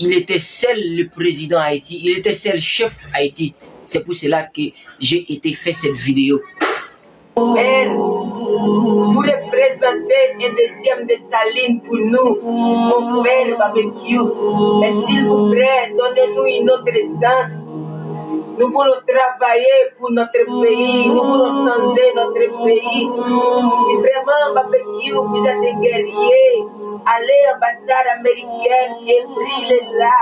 il était seul le président Haïti, il était seul chef Haïti. C'est pour cela que j'ai été fait cette vidéo. Vous représentez un deuxième de Saline pour nous, mon frère barbecue. Et s'il vous plaît, donnez-nous une autre chance. Nous voulons travailler pour notre pays, nous voulons changer notre pays. Et vraiment, barbecue, vous êtes des guerriers. Allez à l'ambassade américaine et brillez là.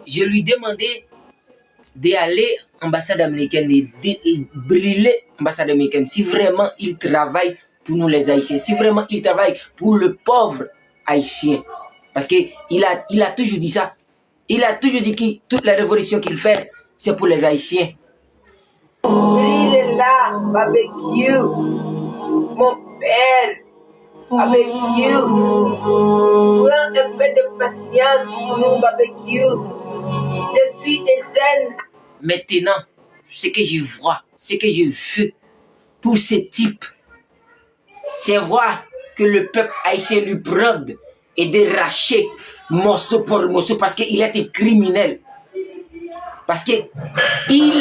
Je lui demandais d'aller à l'ambassade américaine, de brûler l'ambassade américaine, si vraiment il travaille pour nous les Haïtiens, si vraiment il travaille pour le pauvre Haïtien. Parce qu'il a toujours dit ça. Il a toujours dit que toute la révolution qu'il fait, c'est pour les Haïtiens. Brillez là, barbecue, mon père. Barbecue, prends un peu de patience pour nous, barbecue. Je suis un jeune. Maintenant, ce que je vois, ce que je veux pour ce type, c'est voir que le peuple haïtien lui prend et déracher morceau pour morceau parce qu'il est un criminel. Parce qu'il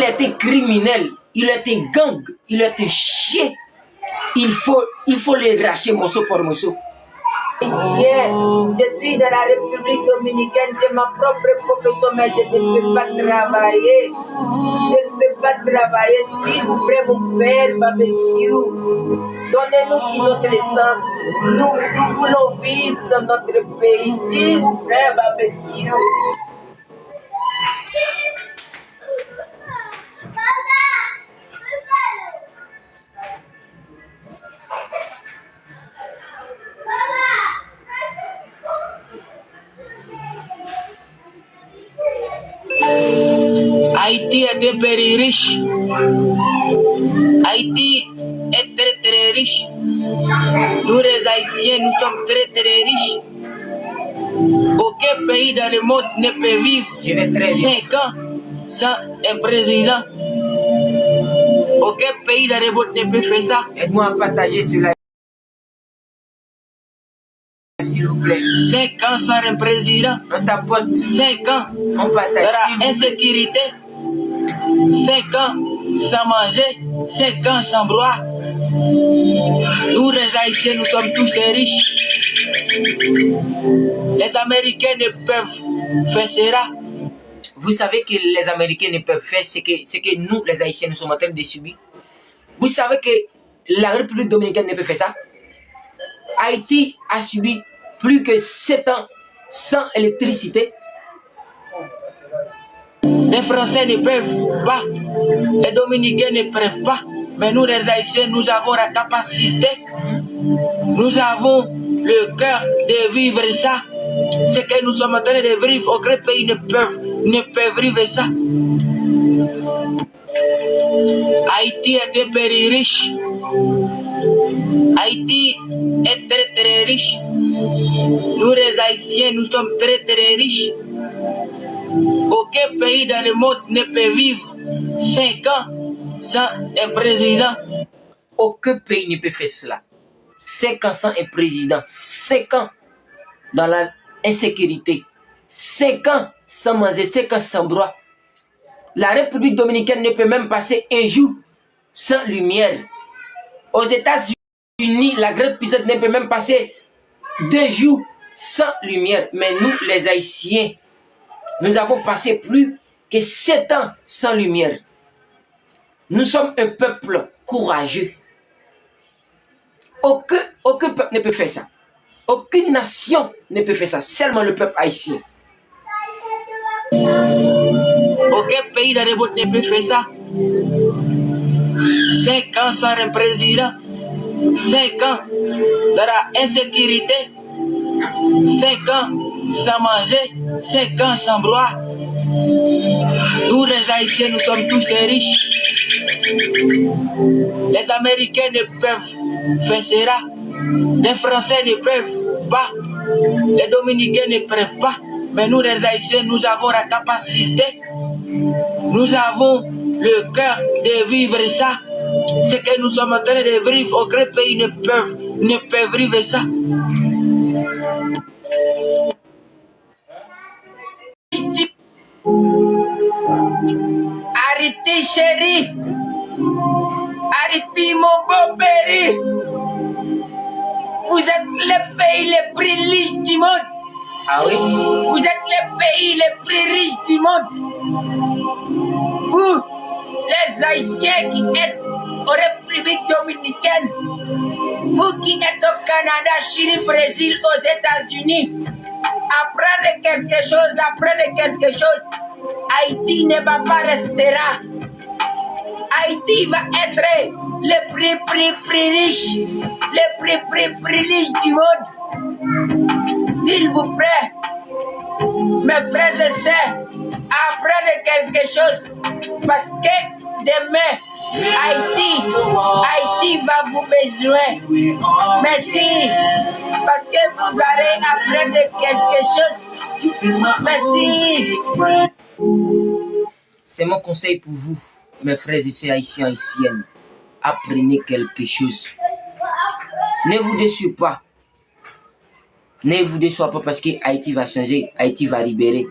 est un criminel, il est un gang, il est un chien. Il faut les racher morceau pour morceau. Je suis dans la République dominicaine, j'ai ma propre profession, mais je ne peux pas travailler. Je ne peux pas travailler. S'il vous plaît, mon père, barbecue, donnez-nous une autre chance. Nous voulons vivre dans notre pays. S'il vous plaît, barbecue. Haïti est un pays riche. Haïti est très très riche. Nous les Haïtiens, nous sommes très très riches. Aucun pays dans le monde ne peut vivre 5 ans sans un président. Aucun pays dans le monde ne peut faire ça. Aide-moi à partager sur la s'il vous plaît. 5 ans sans un président. On tapote. 5 ans On partage. dans la insécurité. 5 ans sans manger. 5 ans sans boire. Nous les Haïtiens, nous sommes tous riches. Les Américains ne peuvent faire cela. Vous savez que les Américains ne peuvent faire ce que nous, les Haïtiens, nous sommes en train de subir. Vous savez que la République dominicaine ne peut faire ça. Haïti a subi plus que 7 ans sans électricité. Les Français ne peuvent pas, les Dominicains ne peuvent pas, mais nous les Haïtiens, nous avons la capacité, nous avons le cœur de vivre ça. Ce que nous sommes en train de vivre, aucun pays ne peut vivre ça. Haïti est un pays riche. Haïti est très très riche. Nous les Haïtiens, nous sommes très très riches. Aucun pays dans le monde ne peut vivre 5 ans sans un président. Aucun pays ne peut faire cela. 5 ans sans un président. 5 ans dans la insécurité. 5 ans sans manger. 5 ans sans droit. La République dominicaine ne peut même passer un jour sans lumière. Aux États-Unis, la grande puissance ne peut même passer 2 jours sans lumière. Mais nous, les Haïtiens, nous avons passé plus que 7 ans sans lumière. Nous sommes un peuple courageux. Aucun peuple ne peut faire ça. Aucune nation ne peut faire ça. Seulement le peuple haïtien. Aucun pays dans le monde ne peut faire ça. 5 ans sans un président. 5 ans dans la insécurité. 5 ans sans manger. 5 ans sans boire. Nous les Haïtiens, nous sommes tous riches. Les Américains ne peuvent faire cela. Les Français ne peuvent pas. Les Dominicains ne peuvent pas. Mais nous les Haïtiens, nous avons la capacité. Nous avons le cœur de vivre ça. Ce que nous sommes en train de vivre, aucun pays ne peut vivre ça. Haïti chéri, Haïti mon beau pays, vous êtes le pays le plus riche du monde. Ah oui? Vous êtes le pays le plus riche du monde. Vous, les Haïtiens qui êtes aux République dominicaine, vous qui êtes au Canada, Chili, Brésil, aux États-Unis, apprenez quelque chose. Haïti ne va pas rester là. Haïti va être le plus riche, le plus riche du monde. S'il vous plaît, mes frères et sœurs, apprenez quelque chose parce que demain, Haïti va vous besoin. Merci, parce que vous allez apprendre quelque chose. Merci. C'est mon conseil pour vous, mes frères et sœurs haïtiens et haïtiennes. Apprenez quelque chose. Ne vous déçoivez pas. Ne vous déçoivez pas parce que Haïti va changer, Haïti va libérer.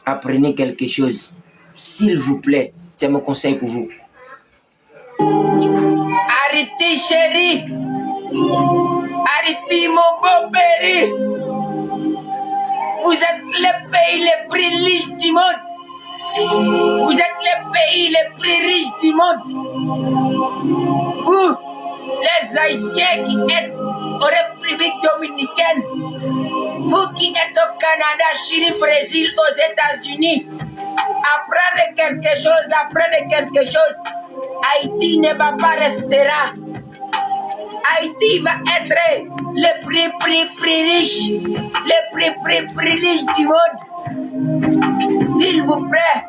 Apprenez quelque chose. S'il vous plaît, c'est mon conseil pour vous. Haïti chéri, Haïti mon beau pays, vous êtes le pays le plus riche du monde. Vous êtes le pays le plus riche du monde. Vous, les Haïtiens qui êtes aux République dominicaine, vous qui êtes au Canada, Chili, Brésil, aux États-Unis, apprenez quelque chose. Haïti ne va pas rester là. Haïti va être le plus riche, le plus riche du monde. S'il vous plaît,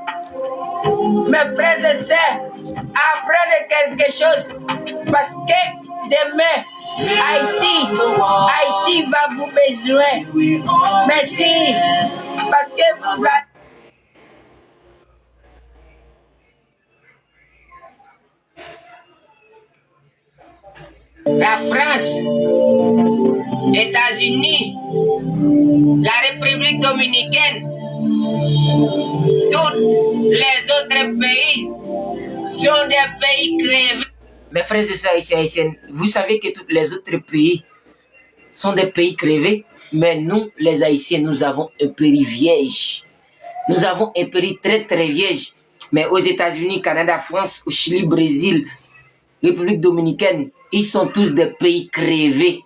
mes frères et sœurs, apprenez quelque chose parce que demain, Haïti va vous besoin. Merci, parce que vous avez... La France, États-Unis, la République dominicaine, tous les autres pays sont des pays crevés. Mes frères et sœurs haïtiens et haïtiennes, vous savez que tous les autres pays sont des pays crevés, mais nous, les Haïtiens, nous avons un pays vierge. Nous avons un pays très très vierge. Mais aux États-Unis, Canada, France, au Chili, Brésil, République dominicaine, ils sont tous des pays crevés.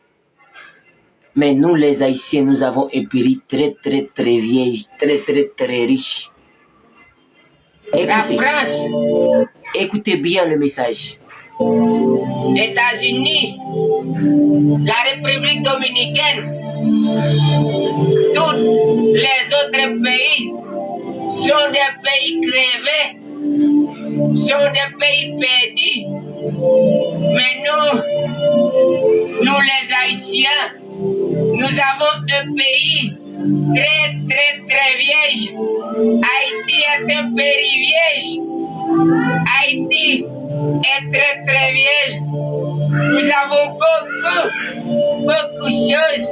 Mais nous, les Haïtiens, nous avons un pays très très très vierge, très très très riche. Écoutez bien le message. États-Unis, la République dominicaine, tous les autres pays sont des pays crevés, sont des pays perdus. Mais nous les Haïtiens, nous avons un pays très très très vierge. Haïti est un pays vierge. Haïti est très très vierge. Nous avons beaucoup de choses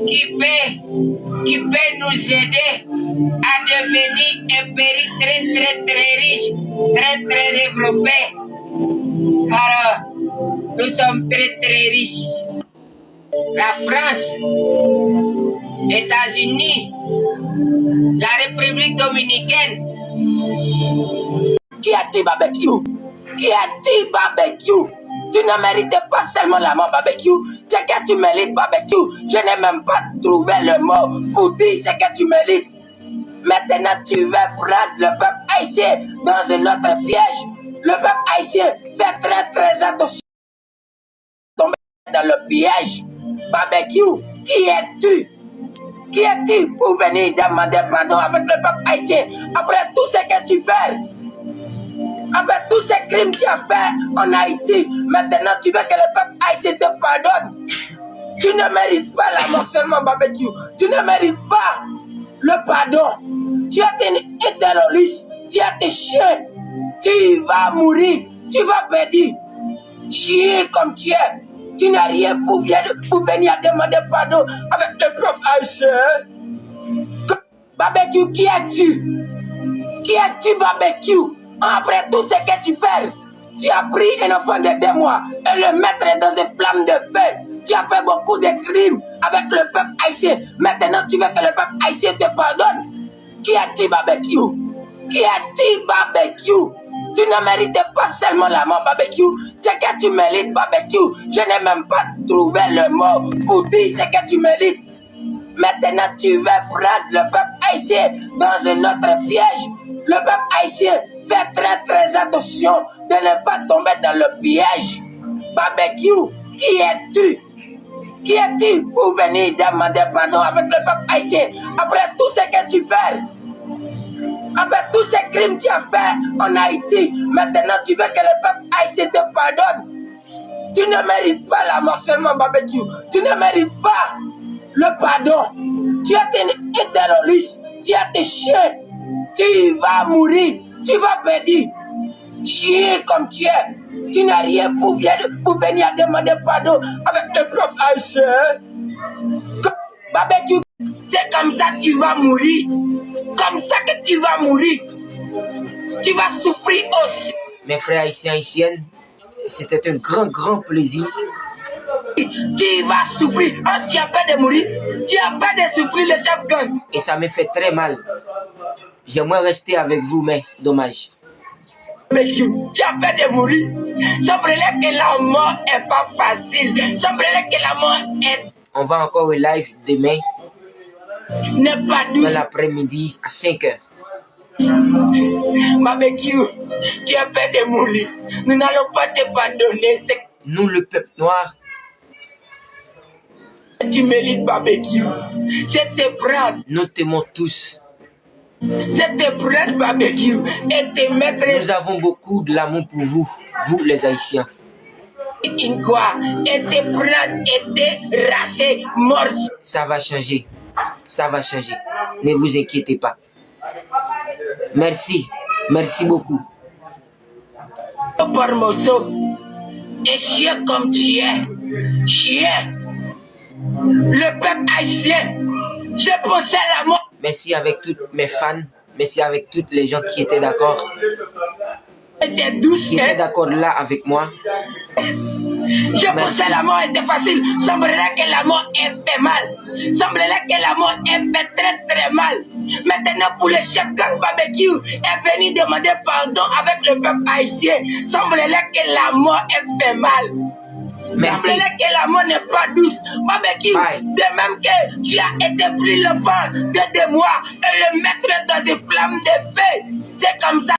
qui peut nous aider à devenir un pays très très très riche, très très développé. Car nous sommes très très riches. La France, États-Unis, la République dominicaine. Qui a dit barbecue? Qui a dit barbecue? Tu ne mérites pas seulement la mort barbecue, c'est que tu mérites barbecue. Je n'ai même pas trouvé le mot pour dire ce que tu mérites. Maintenant, tu vas prendre le peuple haïtien dans un autre piège. Le peuple haïtien fait très très attention à tomber dans le piège. Barbecue, qui es-tu? Qui es-tu pour venir demander pardon avec le peuple haïtien après tout ce que tu fais? Après tous ces crimes que tu as fait en Haïti, maintenant tu veux que le peuple haïtien te pardonne. Tu ne mérites pas la mort seulement, barbecue. Tu ne mérites pas le pardon. Tu es un terroriste, tu es un chien. Tu vas mourir, tu vas perdre. Chien comme tu es. Tu n'as rien pour venir demander pardon avec le peuple haïtien. Barbecue, qui es-tu? Qui es-tu, barbecue? Après tout ce que tu fais, tu as pris un enfant de 2 mois et le mettre dans une flamme de feu. Tu as fait beaucoup de crimes avec le peuple haïtien. Maintenant, tu veux que le peuple haïtien te pardonne. Qui a-t-il barbecue? Qui a-t-il barbecue? Tu ne mérites pas seulement la mort barbecue, c'est que tu mérites barbecue. Je n'ai même pas trouvé le mot pour dire ce que tu mérites. Maintenant, tu vas prendre le peuple haïtien dans un autre piège. Le peuple haïtien fait très très attention de ne pas tomber dans le piège. Barbecue, qui es-tu? Qui es-tu pour venir demander pardon avec le peuple haïtien après tout ce que tu fais? Après tous ces crimes que tu as fait en Haïti, maintenant tu veux que le peuple haïtien te pardonne. Tu ne mérites pas la mort seulement, barbecue. Tu ne mérites pas le pardon. Tu es un terroriste, tu es un chien. Tu vas mourir, tu vas perdre. Chien comme tu es, tu n'as rien pour venir demander pardon avec le peuple haïtien. Barbecue, c'est comme ça que tu vas mourir. Comme ça que tu vas mourir. Tu vas souffrir aussi. Mes frères haïtiens, haïtiennes, c'était un grand plaisir. Tu vas souffrir. Oh, tu as peur de mourir. Tu as peur de souffrir le Top Gun. Et ça me fait très mal. J'aimerais rester avec vous, mais dommage. Mais tu as peur de mourir. Semble-t-il que la mort n'est pas facile. Semble-t-il que la mort est... On va encore au live demain, n'est pas douce. dans l'après-midi, à 5h. Barbecue, tu as peur de mourir. Nous n'allons pas te pardonner. Nous, le peuple noir, Tu mérites barbecue. C'est te prendre. nous t'aimons tous. C'est te prendre barbecue et te mettre Nous avons beaucoup de l'amour pour vous, vous les Haïtiens. in quoi et te prendre et te raser mort. Ça va changer. Ça va changer. Ne vous inquiétez pas. Merci. Merci beaucoup. Par morceau. Et chien comme tu es. Chien. Le peuple haïtien. Je pensais à la mort. Merci avec tous mes fans. Merci avec toutes les gens qui étaient d'accord. Était douce. Qui étaient d'accord là avec moi. Je pensais la mort était facile. Semblerait que la mort est fait mal. Semblerait que la mort est fait très très mal. Maintenant pour le chef gang barbecue est venu demander pardon avec le peuple haïtien. Semblerait que la mort est fait mal. Merci. Semblerait que la mort n'est pas douce. Barbecue, Bye. de même que tu as été pris l'enfant de 2 mois et le mettre dans une flamme de feu. C'est comme ça.